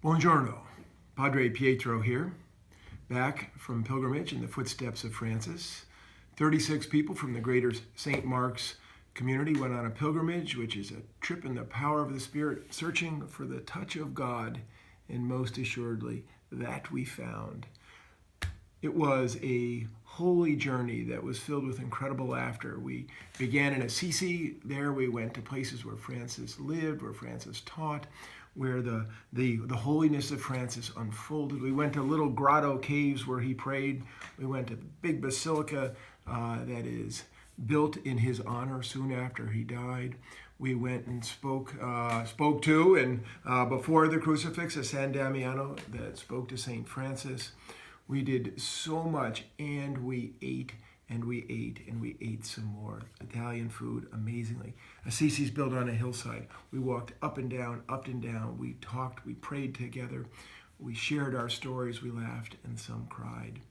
Buongiorno, Padre Pietro here, back from pilgrimage in the footsteps of Francis. 36 people from the greater St.Mark's community went on a pilgrimage, which is a trip in the power of the Spirit, searching for the touch of God, and most assuredly, that we found. It was a holy journey that was filled with incredible laughter. We began in Assisi. There we went to places where Francis lived, where Francis taught, where the holiness of Francis unfolded. We went to little grotto caves where he prayed. We went to the big basilica that is built in his honor soon after he died. We went and spoke to and before the crucifix, a San Damiano that spoke to St. Francis. We did so much, and we ate, and we ate, and we ate some more. Italian food, amazingly. Assisi's built on a hillside. We walked up and down, up and down. We talked, we prayed together. We shared our stories, we laughed, and some cried.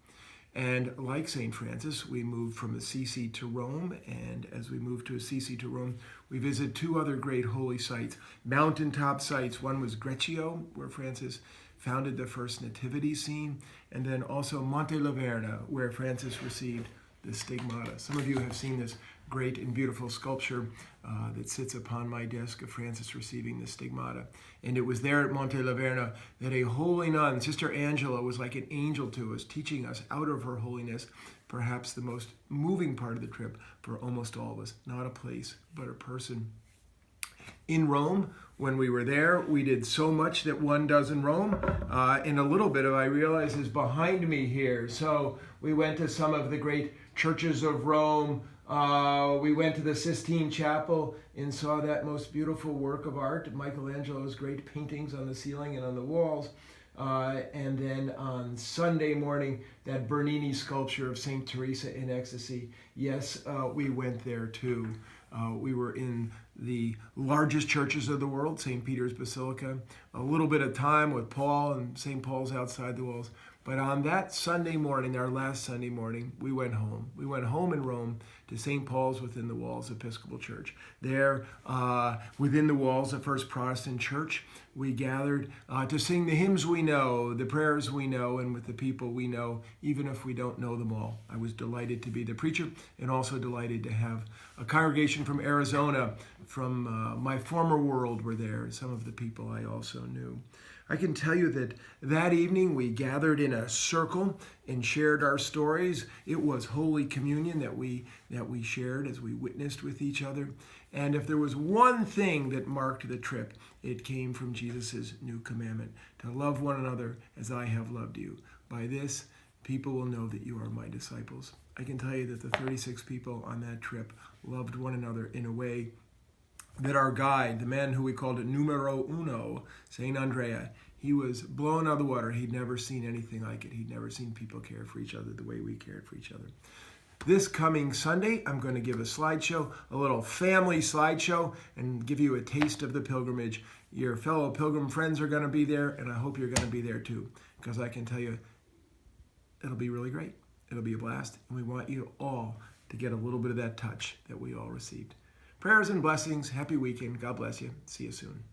And like St. Francis, we moved from Assisi to Rome, and as we moved to Assisi to Rome, we visited two other great holy sites, mountaintop sites. One was Greccio, where Francis founded the first nativity scene, and then also Monte Laverna, where Francis received the stigmata. Some of you have seen this great and beautiful sculpture that sits upon my desk of Francis receiving the stigmata. And it was there at Monte Laverna that a holy nun, Sister Angela, was like an angel to us, teaching us out of her holiness, perhaps the most moving part of the trip for almost all of us. Not a place, but a person. In Rome, when we were there, we did so much that one does in Rome. And a little bit of, I realize, is behind me here. So we went to some of the great churches of Rome. We went to the Sistine Chapel and saw that most beautiful work of art, Michelangelo's great paintings on the ceiling and on the walls. And then on Sunday morning, that Bernini sculpture of St. Teresa in Ecstasy. Yes, we went there too. We were in the largest churches of the world, St. Peter's Basilica, a little bit of time with Paul and St. Paul's outside the walls. But on that Sunday morning, our last Sunday morning, we went home. We went home in Rome to St. Paul's within the walls Episcopal Church. There, within the walls of First Protestant Church, we gathered to sing the hymns we know, the prayers we know, and with the people we know, even if we don't know them all. I was delighted to be the preacher and also delighted to have a congregation from Arizona, from my former world were there. Some of the people I also knew. I can tell you that that evening we gathered in a circle and shared our stories. It was Holy Communion that we shared as we witnessed with each other. And if there was one thing that marked the trip, it came from Jesus' new commandment, to love one another as I have loved you. By this, people will know that you are my disciples. I can tell you that the 36 people on that trip loved one another in a way that our guide, the man who we called it numero uno, St. Andrea, he was blown out of the water. He'd never seen anything like it. He'd never seen people care for each other the way we cared for each other. This coming Sunday, I'm going to give a slideshow, a little family slideshow, and give you a taste of the pilgrimage. Your fellow pilgrim friends are going to be there, and I hope you're going to be there too, because I can tell you, it'll be really great. It'll be a blast, and we want you all to get a little bit of that touch that we all received. Prayers and blessings. Happy weekend. God bless you. See you soon.